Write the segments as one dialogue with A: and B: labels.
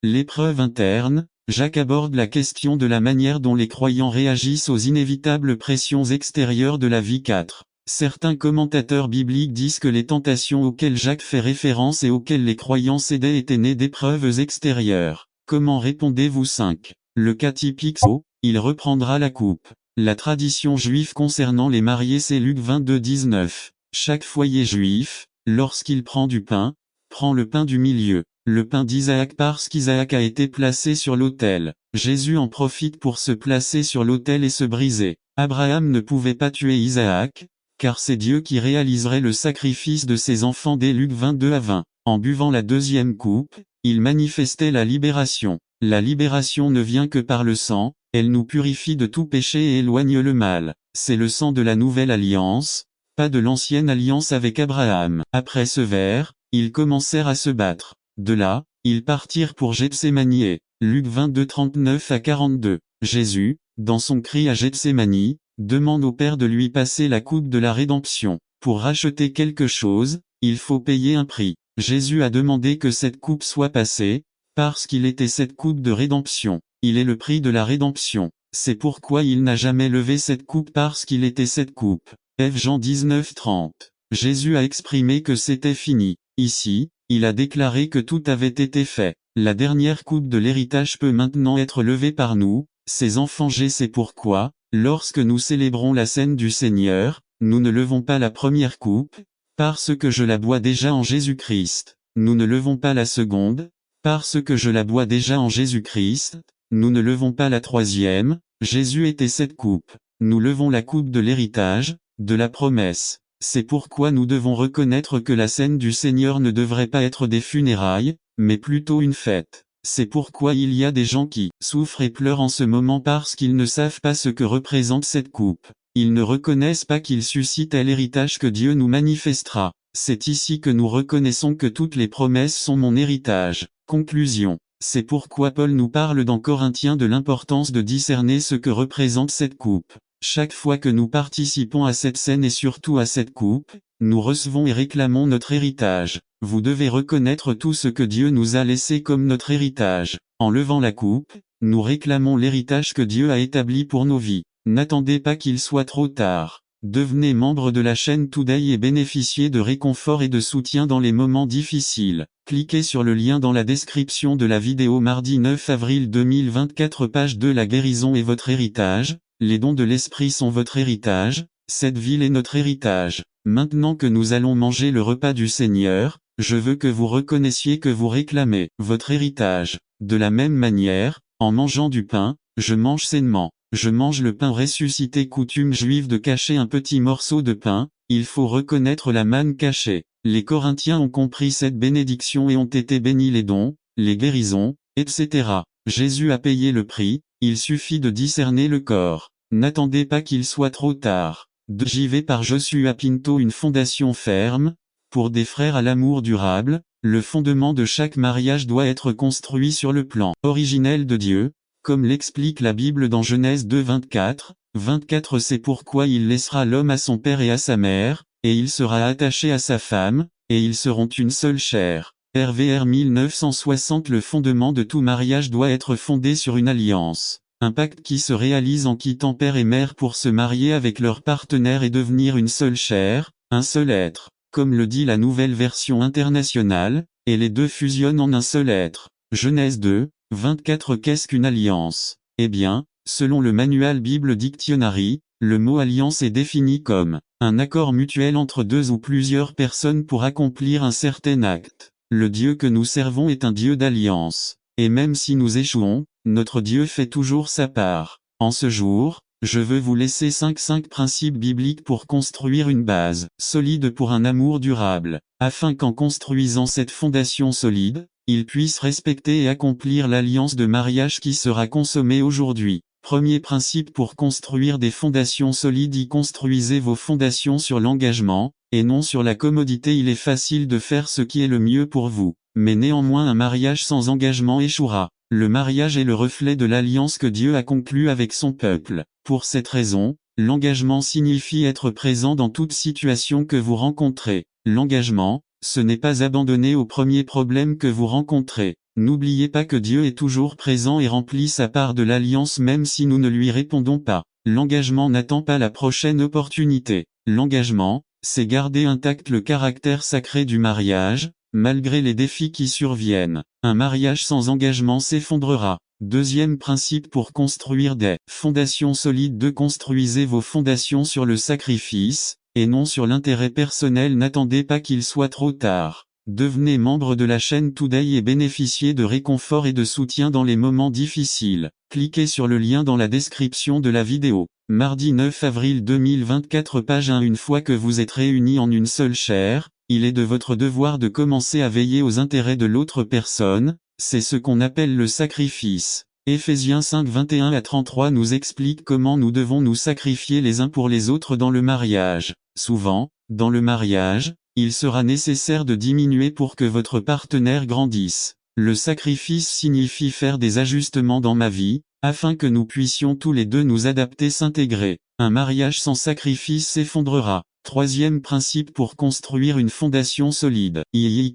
A: L'épreuve interne, Jacques aborde la question de la manière dont les croyants réagissent aux inévitables pressions extérieures de la vie. 4. Certains commentateurs bibliques disent que les tentations auxquelles Jacques fait référence et auxquelles les croyants cédaient étaient nées d'épreuves extérieures. Comment répondez-vous? 5. Le cas typique, il reprendra la coupe. La tradition juive concernant les mariés, c'est Luc 22-19. Chaque foyer juif, lorsqu'il prend du pain, prend le pain du milieu, le pain d'Isaac, parce qu'Isaac a été placé sur l'autel. Jésus en profite pour se placer sur l'autel et se briser. Abraham ne pouvait pas tuer Isaac, car c'est Dieu qui réaliserait le sacrifice de ses enfants dès Luc 22-20. En buvant la deuxième coupe, il manifestait la libération. La libération ne vient que par le sang, elle nous purifie de tout péché et éloigne le mal. C'est le sang de la nouvelle alliance, pas de l'ancienne alliance avec Abraham. Après ce vers, ils commencèrent à se battre. De là, ils partirent pour Gethsémani. Luc 22-39-42. Jésus, dans son cri à Gethsémani, demande au Père de lui passer la coupe de la rédemption. Pour racheter quelque chose, il faut payer un prix. Jésus a demandé que cette coupe soit passée, parce qu'il était cette coupe de rédemption. Il est le prix de la rédemption. C'est pourquoi il n'a jamais levé cette coupe, parce qu'il était cette coupe. F. Jean 19-30. Jésus a exprimé que c'était fini. Ici, il a déclaré que tout avait été fait. La dernière coupe de l'héritage peut maintenant être levée par nous, ses enfants. C'est pourquoi, lorsque nous célébrons la scène du Seigneur, nous ne levons pas la première coupe, parce que je la bois déjà en Jésus-Christ. Nous ne levons pas la seconde, parce que je la bois déjà en Jésus-Christ. Nous ne levons pas la troisième, Jésus était cette coupe. Nous levons la coupe de l'héritage, de la promesse. C'est pourquoi nous devons reconnaître que la scène du Seigneur ne devrait pas être des funérailles, mais plutôt une fête. C'est pourquoi il y a des gens qui souffrent et pleurent en ce moment, parce qu'ils ne savent pas ce que représente cette coupe. Ils ne reconnaissent pas qu'ils suscitent à l'héritage que Dieu nous manifestera. C'est ici que nous reconnaissons que toutes les promesses sont mon héritage. Conclusion. C'est pourquoi Paul nous parle dans Corinthiens de l'importance de discerner ce que représente cette coupe. Chaque fois que nous participons à cette scène et surtout à cette coupe, nous recevons et réclamons notre héritage. Vous devez reconnaître tout ce que Dieu nous a laissé comme notre héritage. En levant la coupe, nous réclamons l'héritage que Dieu a établi pour nos vies. N'attendez pas qu'il soit trop tard. Devenez membre de la chaîne Today et bénéficiez de réconfort et de soutien dans les moments difficiles. Cliquez sur le lien dans la description de la vidéo. Mardi 9 avril 2024, page 2. La guérison est votre héritage, les dons de l'esprit sont votre héritage, cette ville est notre héritage. Maintenant que nous allons manger le repas du Seigneur, je veux que vous reconnaissiez que vous réclamez votre héritage. De la même manière, en mangeant du pain, je mange sainement. Je mange le pain ressuscité. Coutume juive de cacher un petit morceau de pain, il faut reconnaître la manne cachée. Les Corinthiens ont compris cette bénédiction et ont été bénis. Les dons, les guérisons, etc. Jésus a payé le prix, il suffit de discerner le corps. N'attendez pas qu'il soit trop tard. De JV par Joshua Pinto. Une fondation ferme, pour des frères à l'amour durable, le fondement de chaque mariage doit être construit sur le plan originel de Dieu, comme l'explique la Bible dans Genèse 2-24. C'est pourquoi il laissera l'homme à son père et à sa mère, et il sera attaché à sa femme, et ils seront une seule chair. RVR 1960. Le fondement de tout mariage doit être fondé sur une alliance. Un pacte qui se réalise en quittant père et mère pour se marier avec leur partenaire et devenir une seule chair, un seul être. Comme le dit la nouvelle version internationale, et les deux fusionnent en un seul être. Genèse 2-24. Qu'est-ce qu'une alliance? Eh bien, selon le Manual Bible Dictionary, le mot alliance est défini comme un accord mutuel entre deux ou plusieurs personnes pour accomplir un certain acte. Le Dieu que nous servons est un Dieu d'alliance. Et même si nous échouons, notre Dieu fait toujours sa part. En ce jour, je veux vous laisser 5 principes bibliques pour construire une base solide pour un amour durable, afin qu'en construisant cette fondation solide, il puisse respecter et accomplir l'alliance de mariage qui sera consommée aujourd'hui. Premier principe pour construire des fondations solides: y construisez vos fondations sur l'engagement, et non sur la commodité. Il est facile de faire ce qui est le mieux pour vous, mais néanmoins un mariage sans engagement échouera. Le mariage est le reflet de l'alliance que Dieu a conclue avec son peuple. Pour cette raison, l'engagement signifie être présent dans toute situation que vous rencontrez. L'engagement, ce n'est pas abandonner au premier problème que vous rencontrez. N'oubliez pas que Dieu est toujours présent et remplit sa part de l'alliance même si nous ne lui répondons pas. L'engagement n'attend pas la prochaine opportunité. L'engagement, c'est garder intact le caractère sacré du mariage, malgré les défis qui surviennent. Un mariage sans engagement s'effondrera. Deuxième principe pour construire des fondations solides. Construisez vos fondations sur le sacrifice, et non sur l'intérêt personnel. N'attendez pas qu'il soit trop tard. Devenez membre de la chaîne Today et bénéficiez de réconfort et de soutien dans les moments difficiles. Cliquez sur le lien dans la description de la vidéo. Mardi 9 avril 2024 page 1. Une fois que vous êtes réunis en une seule chair, il est de votre devoir de commencer à veiller aux intérêts de l'autre personne, c'est ce qu'on appelle le sacrifice. Éphésiens 5 21 à 33 nous explique comment nous devons nous sacrifier les uns pour les autres dans le mariage. Souvent, dans le mariage, il sera nécessaire de diminuer pour que votre partenaire grandisse. Le sacrifice signifie faire des ajustements dans ma vie, afin que nous puissions tous les deux nous adapter, s'intégrer. Un mariage sans sacrifice s'effondrera. Troisième principe pour construire une fondation solide.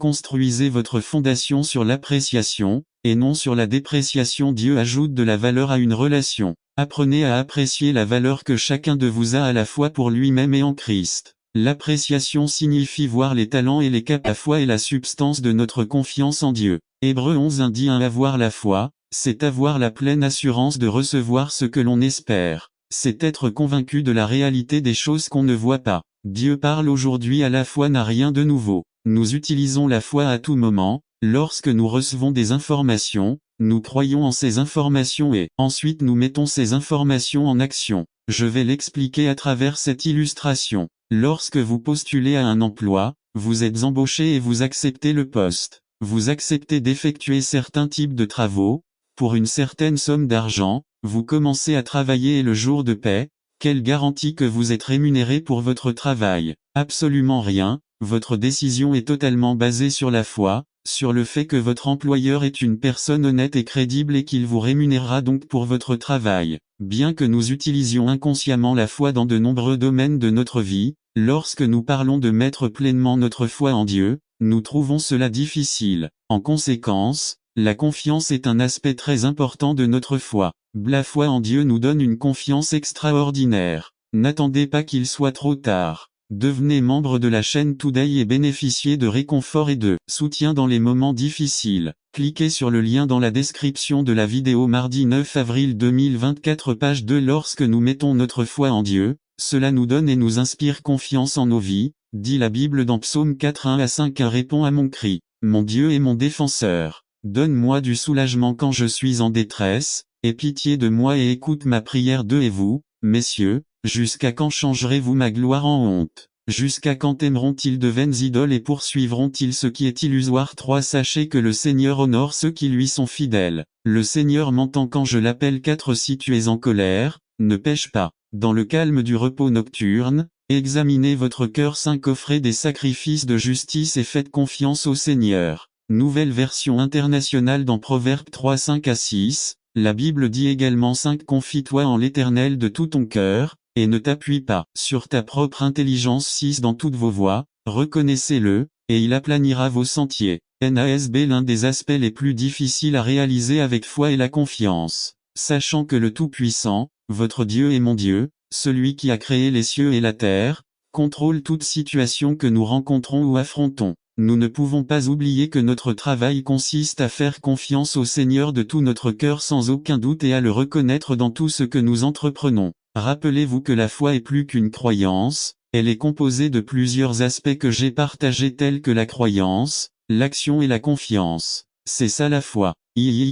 A: Construisez votre fondation sur l'appréciation, et non sur la dépréciation. Dieu ajoute de la valeur à une relation. Apprenez à apprécier la valeur que chacun de vous a à la fois pour lui-même et en Christ. L'appréciation signifie voir les talents et les capacités. La foi est la substance de notre confiance en Dieu. Hébreux 11 dit 1 avoir la foi, c'est avoir la pleine assurance de recevoir ce que l'on espère. C'est être convaincu de la réalité des choses qu'on ne voit pas. Dieu parle aujourd'hui à la foi n'a rien de nouveau. Nous utilisons la foi à tout moment, lorsque nous recevons des informations, nous croyons en ces informations et ensuite nous mettons ces informations en action. Je vais l'expliquer à travers cette illustration. Lorsque vous postulez à un emploi, vous êtes embauché et vous acceptez le poste. Vous acceptez d'effectuer certains types de travaux, pour une certaine somme d'argent, vous commencez à travailler et le jour de paie, quelle garantie que vous êtes rémunéré pour votre travail? Absolument rien, votre décision est totalement basée sur la foi, sur le fait que votre employeur est une personne honnête et crédible et qu'il vous rémunérera donc pour votre travail. Bien que nous utilisions inconsciemment la foi dans de nombreux domaines de notre vie, lorsque nous parlons de mettre pleinement notre foi en Dieu, nous trouvons cela difficile. En conséquence, la confiance est un aspect très important de notre foi. La foi en Dieu nous donne une confiance extraordinaire. N'attendez pas qu'il soit trop tard. Devenez membre de la chaîne Today et bénéficiez de réconfort et de soutien dans les moments difficiles. Cliquez sur le lien dans la description de la vidéo. Mardi 9 avril 2024 page 2. Lorsque nous mettons notre foi en Dieu, cela nous donne et nous inspire confiance en nos vies, dit la Bible dans Psaume 4 1 à 5. Répond à mon cri. Mon Dieu est mon défenseur. Donne-moi du soulagement quand je suis en détresse, aie pitié de moi et écoute ma prière. Et vous, messieurs, jusqu'à quand changerez-vous ma gloire en honte? Jusqu'à quand aimeront-ils de vaines idoles et poursuivront-ils ce qui est illusoire? 3 Sachez que le Seigneur honore ceux qui lui sont fidèles. Le Seigneur m'entend quand je l'appelle. 4 Si tu es en colère, ne pêche pas. Dans le calme du repos nocturne, examinez votre cœur. 5 Offrez des sacrifices de justice et faites confiance au Seigneur. Nouvelle version internationale dans Proverbes 3 5 à 6, la Bible dit également 5 Confie-toi en l'Éternel de tout ton cœur, et ne t'appuie pas sur ta propre intelligence. 6 Dans toutes vos voies, reconnaissez-le, et il aplanira vos sentiers. NASB L'un des aspects les plus difficiles à réaliser avec foi est la confiance. Sachant que le Tout-Puissant, votre Dieu est mon Dieu, celui qui a créé les cieux et la terre, contrôle toute situation que nous rencontrons ou affrontons. Nous ne pouvons pas oublier que notre travail consiste à faire confiance au Seigneur de tout notre cœur sans aucun doute et à le reconnaître dans tout ce que nous entreprenons. Rappelez-vous que la foi est plus qu'une croyance, elle est composée de plusieurs aspects que j'ai partagés tels que la croyance, l'action et la confiance. C'est ça la foi.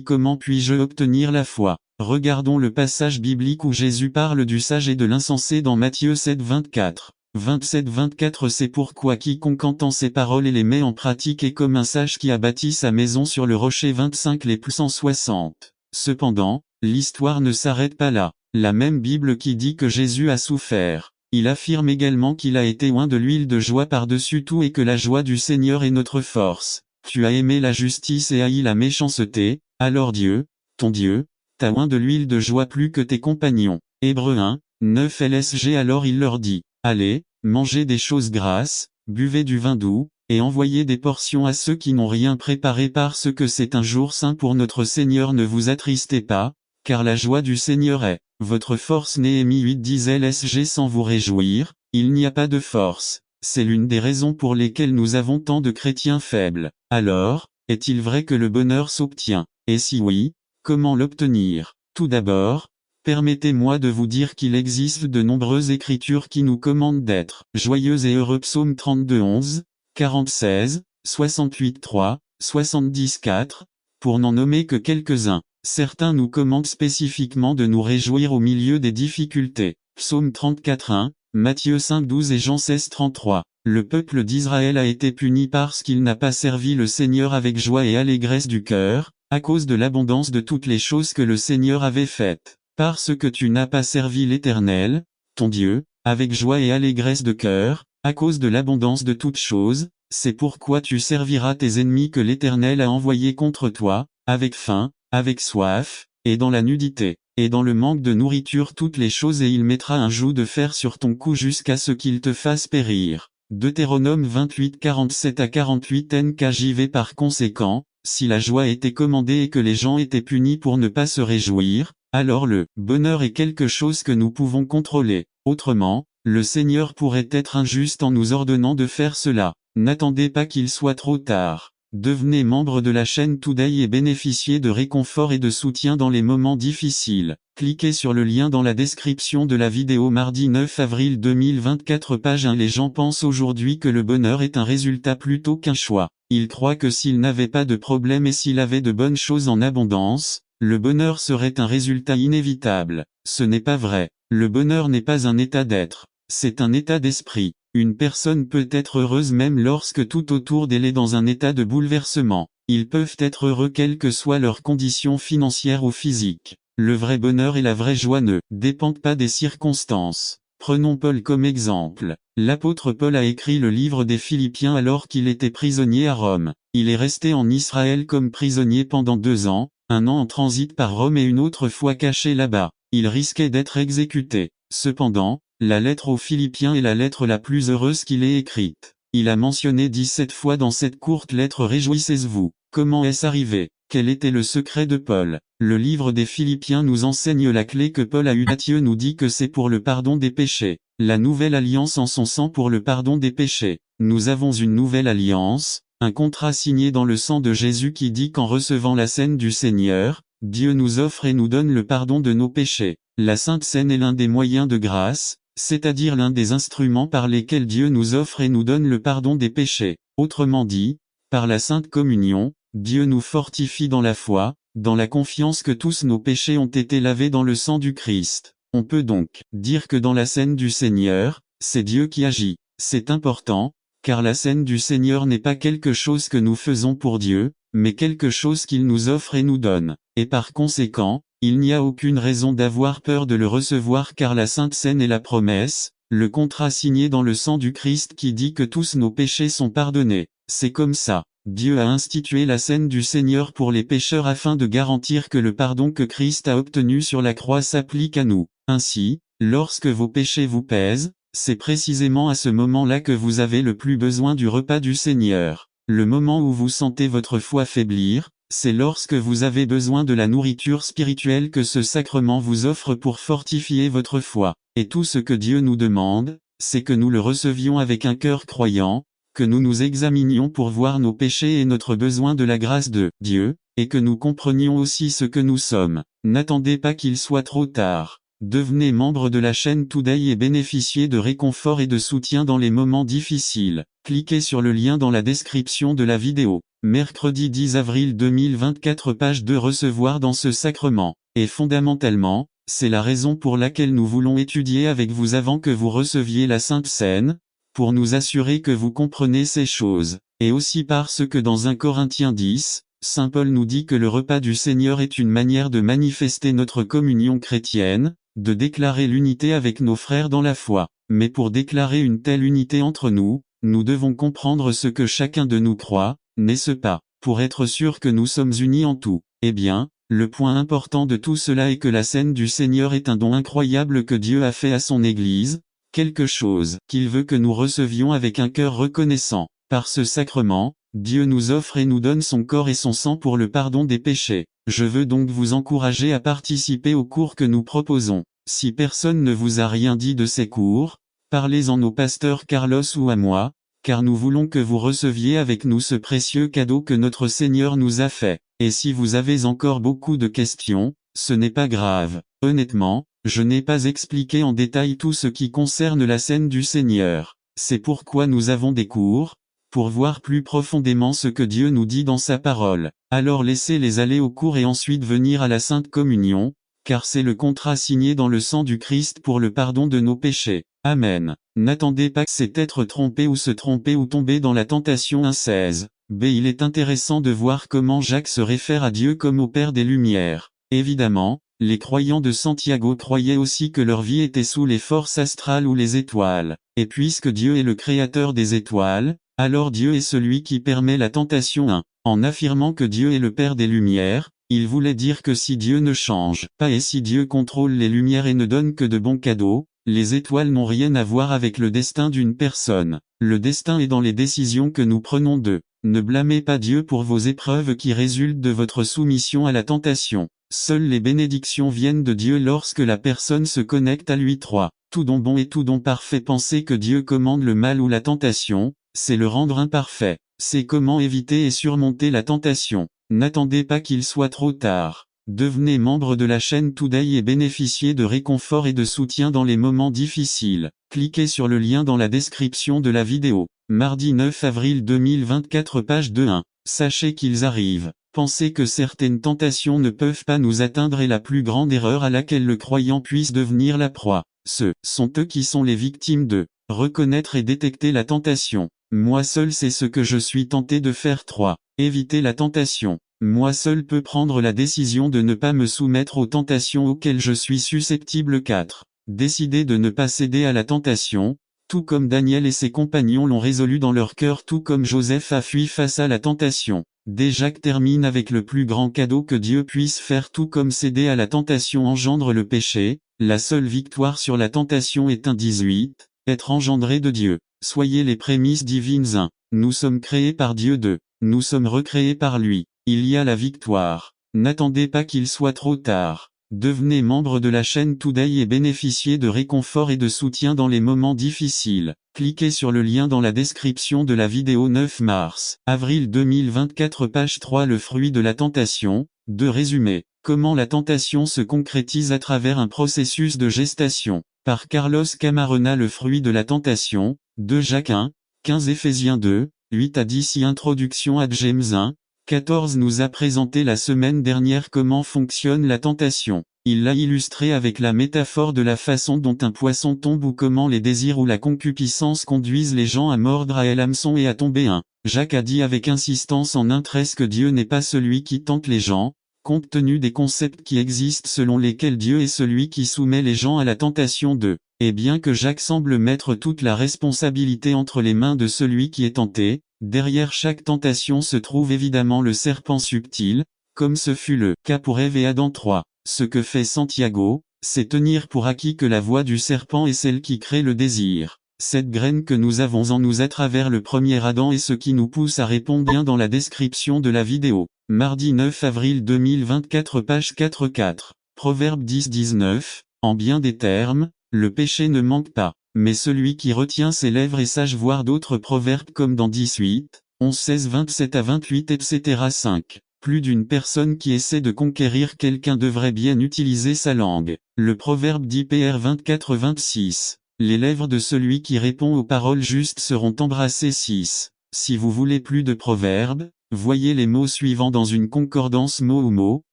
A: Comment puis-je obtenir la foi? Regardons le passage biblique où Jésus parle du sage et de l'insensé dans Matthieu 7 24. 27-24 C'est pourquoi quiconque entend ces paroles et les met en pratique est comme un sage qui a bâti sa maison sur le rocher. 25 Les plus 160. Cependant, l'histoire ne s'arrête pas là. La même Bible qui dit que Jésus a souffert. Il affirme également qu'il a été oint de l'huile de joie par-dessus tout et que la joie du Seigneur est notre force. Tu as aimé la justice et haï la méchanceté, alors Dieu, ton Dieu, t'a oint de l'huile de joie plus que tes compagnons. Hébreux 1, 9 LSG Alors il leur dit. Allez, mangez des choses grasses, buvez du vin doux, et envoyez des portions à ceux qui n'ont rien préparé parce que c'est un jour saint pour notre Seigneur. Ne vous attristez pas, car la joie du Seigneur est votre force. Néhémie 8 disait LSG sans vous réjouir, il n'y a pas de force. C'est l'une des raisons pour lesquelles nous avons tant de chrétiens faibles. Alors, est-il vrai que le bonheur s'obtient? Et si oui, comment l'obtenir? Tout d'abord, permettez-moi de vous dire qu'il existe de nombreuses écritures qui nous commandent d'être joyeux et heureux. Psaume 32 11, 46, 68 3, 70 4, pour n'en nommer que quelques-uns. Certains nous commandent spécifiquement de nous réjouir au milieu des difficultés. Psaume 34 1, Matthieu 5 12 et Jean 16 33. Le peuple d'Israël a été puni parce qu'il n'a pas servi le Seigneur avec joie et allégresse du cœur, à cause de l'abondance de toutes les choses que le Seigneur avait faites. Parce que tu n'as pas servi l'Éternel, ton Dieu, avec joie et allégresse de cœur, à cause de l'abondance de toutes choses, c'est pourquoi tu serviras tes ennemis que l'Éternel a envoyés contre toi, avec faim, avec soif, et dans la nudité, et dans le manque de nourriture toutes les choses, et il mettra un joug de fer sur ton cou jusqu'à ce qu'il te fasse périr. Deutéronome 28 47 à 48 NKJV. Par conséquent, si la joie était commandée et que les gens étaient punis pour ne pas se réjouir, alors le bonheur est quelque chose que nous pouvons contrôler. Autrement, le Seigneur pourrait être injuste en nous ordonnant de faire cela. N'attendez pas qu'il soit trop tard. Devenez membre de la chaîne Today et bénéficiez de réconfort et de soutien dans les moments difficiles. Cliquez sur le lien dans la description de la vidéo. Mardi 9 avril 2024, page 1. Les gens pensent aujourd'hui que le bonheur est un résultat plutôt qu'un choix. Ils croient que s'ils n'avaient pas de problème et s'ils avaient de bonnes choses en abondance, le bonheur serait un résultat inévitable. Ce n'est pas vrai. Le bonheur n'est pas un état d'être. C'est un état d'esprit. Une personne peut être heureuse même lorsque tout autour d'elle est dans un état de bouleversement. Ils peuvent être heureux quelles que soient leurs conditions financières ou physiques. Le vrai bonheur et la vraie joie ne dépendent pas des circonstances. Prenons Paul comme exemple. L'apôtre Paul a écrit le livre des Philippiens alors qu'il était prisonnier à Rome. Il est resté en Israël comme prisonnier pendant 2 ans, 1 an en transit par Rome et une autre fois caché là-bas. Il risquait d'être exécuté. Cependant, la lettre aux Philippiens est la lettre la plus heureuse qu'il ait écrite. Il a mentionné 17 fois dans cette courte lettre « Réjouissez-vous ». Comment est-ce arrivé? Quel était le secret de Paul? Le livre des Philippiens nous enseigne la clé que Paul a eue. Matthieu nous dit que c'est pour le pardon des péchés. La nouvelle alliance en son sang pour le pardon des péchés. Nous avons une nouvelle alliance, un contrat signé dans le sang de Jésus qui dit qu'en recevant la scène du Seigneur, Dieu nous offre et nous donne le pardon de nos péchés. La Sainte Seine est l'un des moyens de grâce, c'est-à-dire l'un des instruments par lesquels Dieu nous offre et nous donne le pardon des péchés. Autrement dit, par la Sainte Communion, Dieu nous fortifie dans la foi, dans la confiance que tous nos péchés ont été lavés dans le sang du Christ. On peut donc dire que dans la scène du Seigneur, c'est Dieu qui agit. C'est important, car la scène du Seigneur n'est pas quelque chose que nous faisons pour Dieu, mais quelque chose qu'il nous offre et nous donne. Et par conséquent, il n'y a aucune raison d'avoir peur de le recevoir car la Sainte Seine est la promesse, le contrat signé dans le sang du Christ qui dit que tous nos péchés sont pardonnés. C'est comme ça. Dieu a institué la scène du Seigneur pour les pécheurs afin de garantir que le pardon que Christ a obtenu sur la croix s'applique à nous. Ainsi, lorsque vos péchés vous pèsent, c'est précisément à ce moment-là que vous avez le plus besoin du repas du Seigneur. Le moment où vous sentez votre foi faiblir, c'est lorsque vous avez besoin de la nourriture spirituelle que ce sacrement vous offre pour fortifier votre foi. Et tout ce que Dieu nous demande, c'est que nous le recevions avec un cœur croyant, que nous nous examinions pour voir nos péchés et notre besoin de la grâce de Dieu, et que nous comprenions aussi ce que nous sommes. N'attendez pas qu'il soit trop tard. Devenez membre de la chaîne Today et bénéficiez de réconfort et de soutien dans les moments difficiles. Cliquez sur le lien dans la description de la vidéo. Mercredi 10 avril 2024, page 2. Recevoir dans ce sacrement. Et fondamentalement, c'est la raison pour laquelle nous voulons étudier avec vous avant que vous receviez la Sainte Seine, pour nous assurer que vous comprenez ces choses. Et aussi parce que dans 1 Corinthiens 10, Saint Paul nous dit que le repas du Seigneur est une manière de manifester notre communion chrétienne, de déclarer l'unité avec nos frères dans la foi. Mais pour déclarer une telle unité entre nous, nous devons comprendre ce que chacun de nous croit, n'est-ce pas? Pour être sûr que nous sommes unis en tout. Eh bien, le point important de tout cela est que la scène du Seigneur est un don incroyable que Dieu a fait à son Église, quelque chose qu'il veut que nous recevions avec un cœur reconnaissant. Par ce sacrement, Dieu nous offre et nous donne son corps et son sang pour le pardon des péchés. Je veux donc vous encourager à participer aux cours que nous proposons. Si personne ne vous a rien dit de ces cours, parlez-en au pasteur Carlos ou à moi, car nous voulons que vous receviez avec nous ce précieux cadeau que notre Seigneur nous a fait. Et si vous avez encore beaucoup de questions, ce n'est pas grave. Honnêtement, je n'ai pas expliqué en détail tout ce qui concerne la scène du Seigneur. C'est pourquoi nous avons des cours, pour voir plus profondément ce que Dieu nous dit dans sa parole. Alors laissez-les aller au cours et ensuite venir à la Sainte Communion, car c'est le contrat signé dans le sang du Christ pour le pardon de nos péchés. Amen. N'attendez pas que c'est être trompé ou se tromper ou tomber dans la tentation incèse. B. Il est intéressant de voir comment Jacques se réfère à Dieu comme au Père des Lumières. Évidemment, les croyants de Santiago croyaient aussi que leur vie était sous les forces astrales ou les étoiles. Et puisque Dieu est le créateur des étoiles, alors Dieu est celui qui permet la tentation 1. En affirmant que Dieu est le Père des Lumières, il voulait dire que si Dieu ne change pas et si Dieu contrôle les lumières et ne donne que de bons cadeaux, les étoiles n'ont rien à voir avec le destin d'une personne. Le destin est dans les décisions que nous prenons d'eux. Ne blâmez pas Dieu pour vos épreuves qui résultent de votre soumission à la tentation. Seules les bénédictions viennent de Dieu lorsque la personne se connecte à lui. 3. Tout don bon et tout don parfait. Penser que Dieu commande le mal ou la tentation, c'est le rendre imparfait. C'est comment éviter et surmonter la tentation. N'attendez pas qu'il soit trop tard. Devenez membre de la chaîne Today et bénéficiez de réconfort et de soutien dans les moments difficiles. Cliquez sur le lien dans la description de la vidéo. Mardi 9 avril 2024 page 2.1. Sachez qu'ils arrivent. Penser que certaines tentations ne peuvent pas nous atteindre est la plus grande erreur à laquelle le croyant puisse devenir la proie. Ce sont eux qui sont les victimes de reconnaître et détecter la tentation. Moi seul sais ce que je suis tenté de faire. 3. Éviter la tentation. Moi seul peux prendre la décision de ne pas me soumettre aux tentations auxquelles je suis susceptible. 4. Décider de ne pas céder à la tentation, tout comme Daniel et ses compagnons l'ont résolu dans leur cœur, tout comme Joseph a fui face à la tentation. Jacques termine avec le plus grand cadeau que Dieu puisse faire. Tout comme céder à la tentation engendre le péché, la seule victoire sur la tentation est un 18, être engendré de Dieu. Soyez les prémices divines 1. Nous sommes créés par Dieu 2. Nous sommes recréés par lui. Il y a la victoire. N'attendez pas qu'il soit trop tard. Devenez membre de la chaîne Today et bénéficiez de réconfort et de soutien dans les moments difficiles. Cliquez sur le lien dans la description de la vidéo. 9 mars, avril 2024 page 3. Le fruit de la tentation. 2. Résumé. Comment la tentation se concrétise à travers un processus de gestation. Par Carlos Camarena. Le fruit de la tentation. 2 Jacques 1, 15 Éphésiens 2, 8 à 10. Introduction à James 1, 14 nous a présenté la semaine dernière comment fonctionne la tentation. Il l'a illustré avec la métaphore de la façon dont un poisson tombe ou comment les désirs ou la concupiscence conduisent les gens à mordre à l'hameçon et à tomber. 1. Jacques a dit avec insistance en 1:13 que Dieu n'est pas celui qui tente les gens, compte tenu des concepts qui existent selon lesquels Dieu est celui qui soumet les gens à la tentation. 2. Et bien que Jacques semble mettre toute la responsabilité entre les mains de celui qui est tenté, derrière chaque tentation se trouve évidemment le serpent subtil, comme ce fut le cas pour Ève et Adam. 3. Ce que fait Santiago, c'est tenir pour acquis que la voix du serpent est celle qui crée le désir. Cette graine que nous avons en nous à travers le premier Adam est ce qui nous pousse à répondre bien dans la description de la vidéo. Mardi 9 avril 2024 page 4. Proverbe 10-19, en bien des termes, le péché ne manque pas, mais celui qui retient ses lèvres est sage. Voir d'autres proverbes comme dans 18, 11-16 27 à 28 etc. 5. Plus d'une personne qui essaie de conquérir quelqu'un devrait bien utiliser sa langue. Le proverbe dit Pr 24-26. Les lèvres de celui qui répond aux paroles justes seront embrassées. 6. Si vous voulez plus de proverbes, voyez les mots suivants dans une concordance mot ou mot,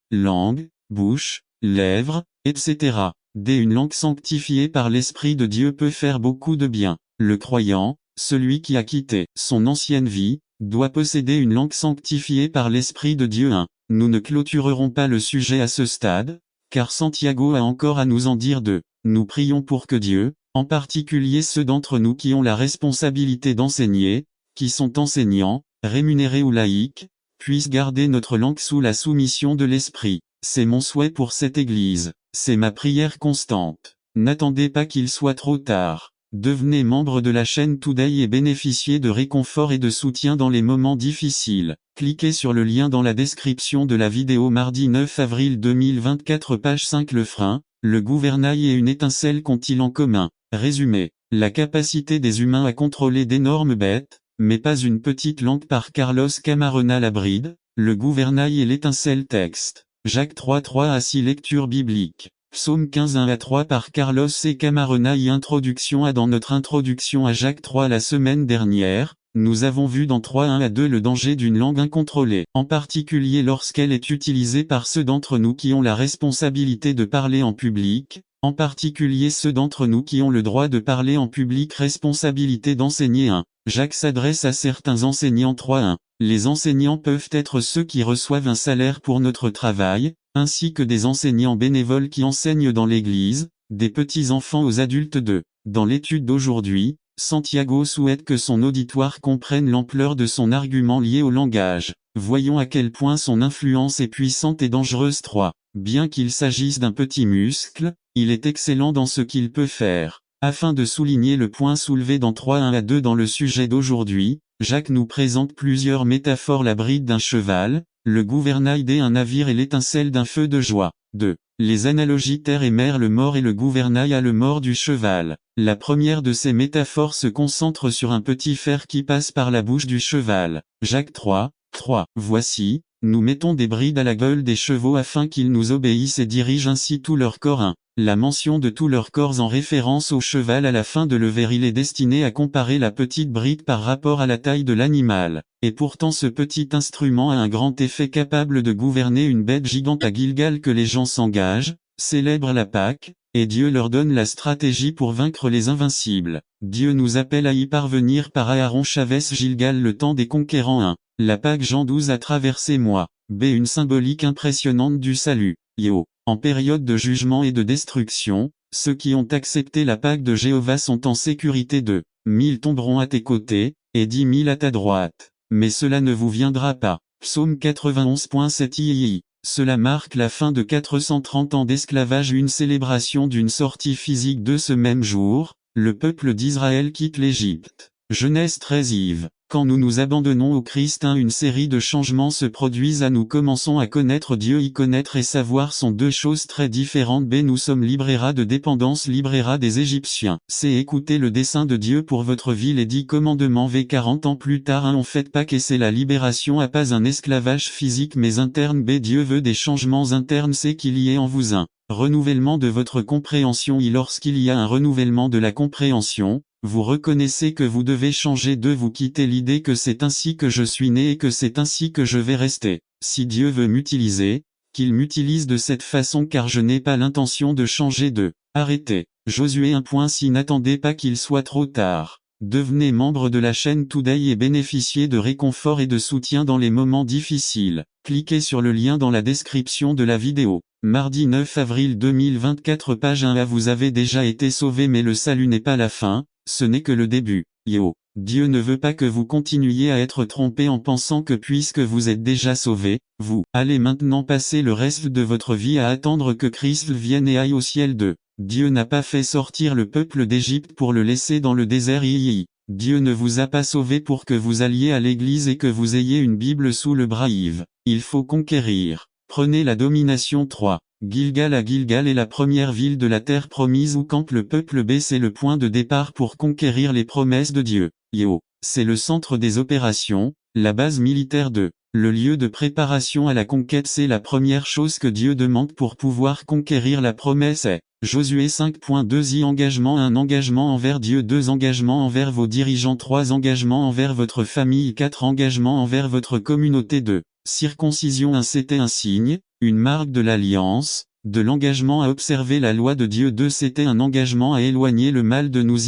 A: langue, bouche, lèvres, etc. Une langue sanctifiée par l'Esprit de Dieu peut faire beaucoup de bien. Le croyant, celui qui a quitté son ancienne vie, doit posséder une langue sanctifiée par l'Esprit de Dieu. 1. Nous ne clôturerons pas le sujet à ce stade, car Santiago a encore à nous en dire 2. Nous prions pour que Dieu, en particulier ceux d'entre nous qui ont la responsabilité d'enseigner, qui sont enseignants, rémunérés ou laïcs, puissent garder notre langue sous la soumission de l'Esprit. C'est mon souhait pour cette Église. C'est ma prière constante. N'attendez pas qu'il soit trop tard. Devenez membre de la chaîne Today et bénéficiez de réconfort et de soutien dans les moments difficiles. Cliquez sur le lien dans la description de la vidéo. Mardi 9 avril 2024 page 5. Le frein, le gouvernail et une étincelle qu'ont-ils en commun? Résumé. La capacité des humains à contrôler d'énormes bêtes, mais pas une petite langue par Carlos Camarena Labride, le gouvernail et l'étincelle. Texte. Jacques 3:3 à 6. Lecture biblique. Psaume 15 1 à 3 par Carlos C. Camarena. Introduction à. Dans notre introduction à Jacques 3 la semaine dernière, nous avons vu dans 3 1 à 2 le danger d'une langue incontrôlée, en particulier lorsqu'elle est utilisée par ceux d'entre nous qui ont la responsabilité de parler en public, en particulier ceux d'entre nous qui ont le droit de parler en public. Responsabilité d'enseigner. 1. Jacques s'adresse à certains enseignants. 3 1. Les enseignants peuvent être ceux qui reçoivent un salaire pour notre travail, ainsi que des enseignants bénévoles qui enseignent dans l'Église, des petits-enfants aux adultes. 2. Dans l'étude d'aujourd'hui, Santiago souhaite que son auditoire comprenne l'ampleur de son argument lié au langage. Voyons à quel point son influence est puissante et dangereuse. 3. Bien qu'il s'agisse d'un petit muscle, il est excellent dans ce qu'il peut faire. Afin de souligner le point soulevé dans 3 1 à 2 dans le sujet d'aujourd'hui, Jacques nous présente plusieurs métaphores. La bride d'un cheval, le gouvernail d'un navire et l'étincelle d'un feu de joie. 2. Les analogies terre et mer. Le mort et le gouvernail à le mort du cheval. La première de ces métaphores se concentre sur un petit fer qui passe par la bouche du cheval. Jacques 3:3. Voici, nous mettons des brides à la gueule des chevaux afin qu'ils nous obéissent et dirigent ainsi tout leur corps. 1. La mention de tout leur corps en référence au cheval à la fin de le vers. Il est destiné à comparer la petite bride par rapport à la taille de l'animal. Et pourtant ce petit instrument a un grand effet capable de gouverner une bête gigante. À Gilgal que les gens s'engagent, célèbrent la Pâque, et Dieu leur donne la stratégie pour vaincre les invincibles. Dieu nous appelle à y parvenir par Aaron Chavez. Gilgal le temps des conquérants. 1. La Pâque. Jean 12 à traverser moi. B. Une symbolique impressionnante du salut. Yo. En période de jugement et de destruction, ceux qui ont accepté la Pâque de Jéhovah sont en sécurité. 2. 1000 tomberont à tes côtés, et 10 000 à ta droite. Mais cela ne vous viendra pas. Psaume 91.7 III. Cela marque la fin de 430 ans d'esclavage. Une célébration d'une sortie physique de ce même jour, le peuple d'Israël quitte l'Égypte. Genèse 13 Yves. Quand nous nous abandonnons au Christ, une série de changements se produisent. Nous commençons à connaître Dieu. Y connaître et savoir sont deux choses très différentes. B. Nous sommes libérés de dépendance. Libérés des Égyptiens. C. Écoutez le dessein de Dieu pour votre vie. Les 10 commandements. V. 40 ans plus tard. On fait Pâques et c'est la libération. A. Pas un esclavage physique mais interne. B. Dieu veut des changements internes. C. Qu'il y ait en vous un renouvellement de votre compréhension. Et lorsqu'il y a un renouvellement de la compréhension, vous reconnaissez que vous devez changer. De vous quitter l'idée que c'est ainsi que je suis né et que c'est ainsi que je vais rester. Si Dieu veut m'utiliser, qu'il m'utilise de cette façon car je n'ai pas l'intention de changer. De arrêtez. Josué 1.6. N'attendez pas qu'il soit trop tard. Devenez membre de la chaîne Today et bénéficiez de réconfort et de soutien dans les moments difficiles. Cliquez sur le lien dans la description de la vidéo. Mardi 9 avril 2024 page 1 A. Vous avez déjà été sauvé mais le salut n'est pas la fin, ce n'est que le début. Yo. Dieu ne veut pas que vous continuiez à être trompé en pensant que puisque vous êtes déjà sauvé, vous allez maintenant passer le reste de votre vie à attendre que Christ vienne et aille au ciel. 2. Dieu n'a pas fait sortir le peuple d'Égypte pour le laisser dans le désert. Dieu ne vous a pas sauvé pour que vous alliez à l'église et que vous ayez une Bible sous le bras. Yves. Il faut conquérir. Prenez la domination. 3. Gilgal. À Gilgal est la première ville de la terre promise où campe le peuple. B. C'est le point de départ pour conquérir les promesses de Dieu. Yo. C'est le centre des opérations, la base militaire. 2. Le lieu de préparation à la conquête. C'est la première chose que Dieu demande pour pouvoir conquérir la promesse. Est Josué 5.2 I. Engagement. 1. Engagement envers Dieu. 2. Engagement envers vos dirigeants. 3. Engagement envers votre famille. 4. Engagement envers votre communauté. 2. Circoncision. 1. C'était un signe, une marque de l'alliance, de l'engagement à observer la loi de Dieu. 2. C'était un engagement à éloigner le mal de nous.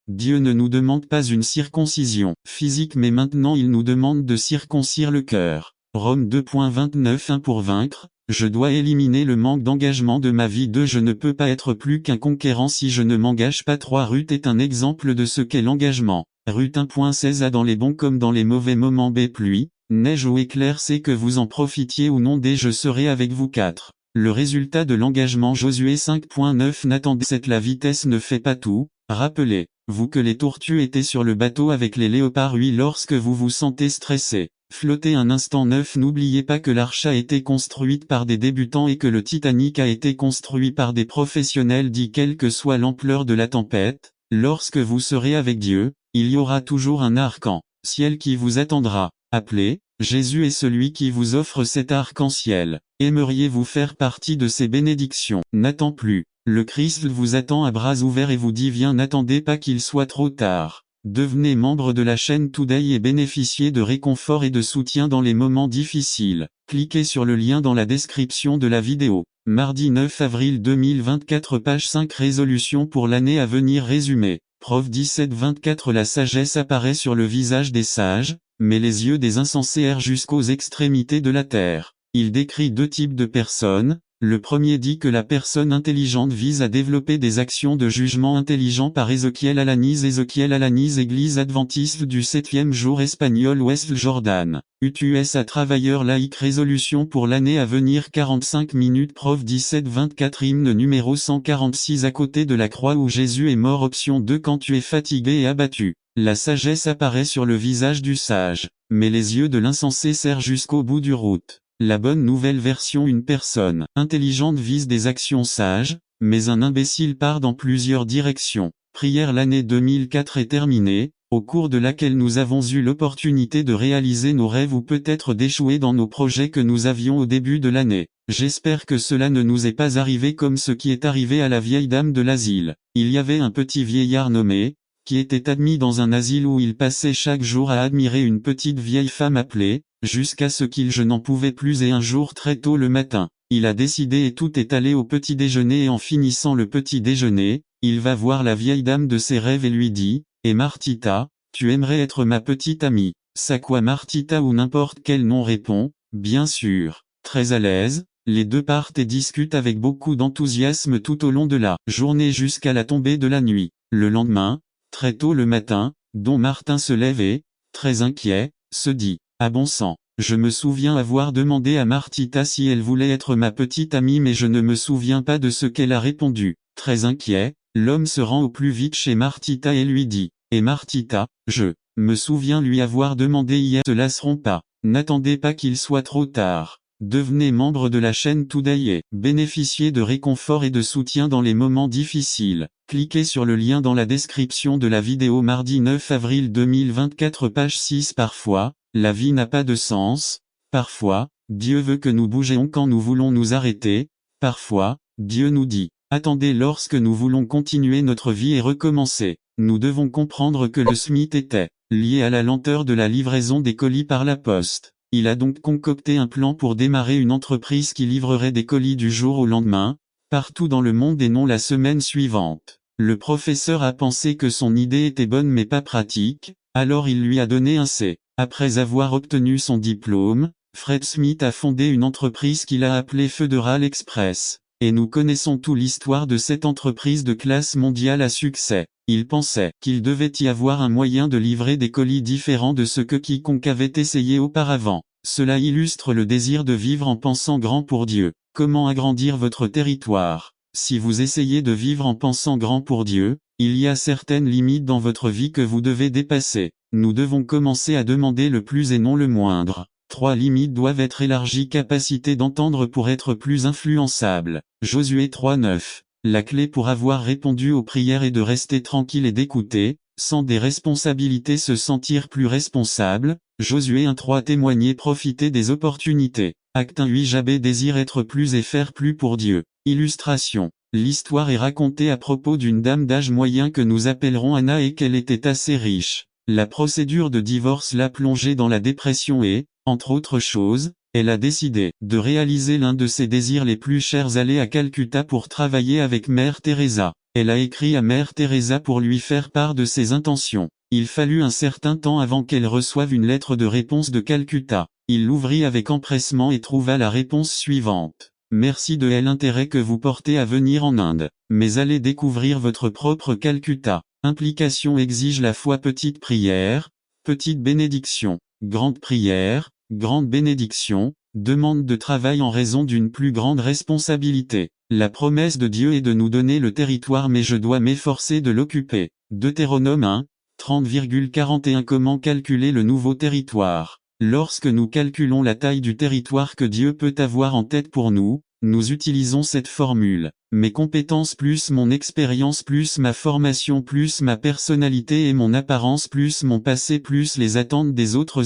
A: Dieu ne nous demande pas une circoncision physique mais maintenant il nous demande de circoncire le cœur. Rome 2.29 1. Pour vaincre, je dois éliminer le manque d'engagement de ma vie. 2. Je ne peux pas être plus qu'un conquérant si je ne m'engage pas. 3. Ruth est un exemple de ce qu'est l'engagement. Ruth 1.16 A. Dans les bons comme dans les mauvais moments. B. Pluie, neige ou éclair, c'est que vous en profitiez ou non. D. Je serai avec vous. 4. Le résultat de l'engagement. Josué 5.9 N'attendez cette la vitesse ne fait pas tout. Rappelez Vous que les tortues étaient sur le bateau avec les léopards. Oui, lorsque vous vous sentez stressé, flottez un instant. 9. N'oubliez pas que l'Arche a été construite par des débutants et que le Titanic a été construit par des professionnels. 10. Quelle que soit l'ampleur de la tempête, lorsque vous serez avec Dieu, il y aura toujours un arc-en-ciel qui vous attendra. Appelez, Jésus est celui qui vous offre cet arc-en-ciel. Aimeriez-vous faire partie de ces bénédictions? N'attends plus. Le Christ vous attend à bras ouverts et vous dit viens. N'attendez pas qu'il soit trop tard. Devenez membre de la chaîne Today et bénéficiez de réconfort et de soutien dans les moments difficiles. Cliquez sur le lien dans la description de la vidéo. Mardi 9 avril 2024, page 5. Résolution pour l'année à venir. Résumé. Prof 17-24. La sagesse apparaît sur le visage des sages, mais les yeux des insensés errent jusqu'aux extrémités de la terre. Il décrit deux types de personnes. Le premier dit que la personne intelligente vise à développer des actions de jugement intelligent par Ézéchiel Alanis. Ézéchiel Alanis, Église adventiste du 7e jour espagnol West Jordan, USA travailleur laïque. Résolution pour l'année à venir. 45 minutes. Prof 17-24. Hymne numéro 146. À côté de la croix où Jésus est mort. Option 2. Quand tu es fatigué et abattu, la sagesse apparaît sur le visage du sage, mais les yeux de l'insensé serrent jusqu'au bout du route. La bonne nouvelle version. Une personne intelligente vise des actions sages, mais un imbécile part dans plusieurs directions. Prière. L'année 2004 est terminée, au cours de laquelle nous avons eu l'opportunité de réaliser nos rêves ou peut-être d'échouer dans nos projets que nous avions au début de l'année. J'espère que cela ne nous est pas arrivé comme ce qui est arrivé à la vieille dame de l'asile. Il y avait un petit vieillard nommé, qui était admis dans un asile où il passait chaque jour à admirer une petite vieille femme appelée, jusqu'à ce qu'il je n'en pouvais plus et un jour très tôt le matin, il a décidé et tout est allé au petit déjeuner et en finissant le petit déjeuner, il va voir la vieille dame de ses rêves et lui dit, « Et Martita, tu aimerais être ma petite amie ?» Ça quoi Martita ou n'importe quel nom répond, « Bien sûr. » Très à l'aise, les deux partent et discutent avec beaucoup d'enthousiasme tout au long de la journée jusqu'à la tombée de la nuit. Le lendemain, très tôt le matin, Don Martin se lève et, très inquiet, se dit, « Ah bon sang, je me souviens avoir demandé à Martita si elle voulait être ma petite amie mais je ne me souviens pas de ce qu'elle a répondu. » Très inquiet, l'homme se rend au plus vite chez Martita et lui dit, « Et Martita, je me souviens lui avoir demandé hier. » Se lasseront pas. N'attendez pas qu'il soit trop tard. Devenez membre de la chaîne Today et bénéficiez de réconfort et de soutien dans les moments difficiles. Cliquez sur le lien dans la description de la vidéo. Mardi 9 avril 2024, page 6. Parfois, la vie n'a pas de sens. Parfois, Dieu veut que nous bougions quand nous voulons nous arrêter. Parfois, Dieu nous dit, attendez lorsque nous voulons continuer notre vie et recommencer. Nous devons comprendre que le SMIC était lié à la lenteur de la livraison des colis par la poste. Il a donc concocté un plan pour démarrer une entreprise qui livrerait des colis du jour au lendemain, partout dans le monde et non la semaine suivante. Le professeur a pensé que son idée était bonne mais pas pratique, alors il lui a donné un C. Après avoir obtenu son diplôme, Fred Smith a fondé une entreprise qu'il a appelée Federal Express. Et nous connaissons toute l'histoire de cette entreprise de classe mondiale à succès. Il pensait qu'il devait y avoir un moyen de livrer des colis différents de ce que quiconque avait essayé auparavant. Cela illustre le désir de vivre en pensant grand pour Dieu. Comment agrandir votre territoire? Si vous essayez de vivre en pensant grand pour Dieu, il y a certaines limites dans votre vie que vous devez dépasser. Nous devons commencer à demander le plus et non le moindre. 3 limites doivent être élargies. Capacité d'entendre pour être plus influençable. Josué 3:9. La clé pour avoir répondu aux prières est de rester tranquille et d'écouter, sans des responsabilités se sentir plus responsable. Josué 1:3. Témoigner, profiter des opportunités. Acte 1:8. Jabez désire être plus et faire plus pour Dieu. Illustration. L'histoire est racontée à propos d'une dame d'âge moyen que nous appellerons Anna et qu'elle était assez riche. La procédure de divorce l'a plongée dans la dépression et, entre autres choses, elle a décidé de réaliser l'un de ses désirs les plus chers, aller à Calcutta pour travailler avec Mère Teresa. Elle a écrit à Mère Teresa pour lui faire part de ses intentions. Il fallut un certain temps avant qu'elle reçoive une lettre de réponse de Calcutta. Il l'ouvrit avec empressement et trouva la réponse suivante. Merci de l'intérêt que vous portez à venir en Inde, mais allez découvrir votre propre Calcutta. Implication exige la foi. Petite prière, petite bénédiction. Grande prière, grande bénédiction. Demande de travail en raison d'une plus grande responsabilité. La promesse de Dieu est de nous donner le territoire mais je dois m'efforcer de l'occuper. Deutéronome 1, 30,41 Comment calculer le nouveau territoire? Lorsque nous calculons la taille du territoire que Dieu peut avoir en tête pour nous, nous utilisons cette formule. Mes compétences plus mon expérience plus ma formation plus ma personnalité et mon apparence plus mon passé plus les attentes des autres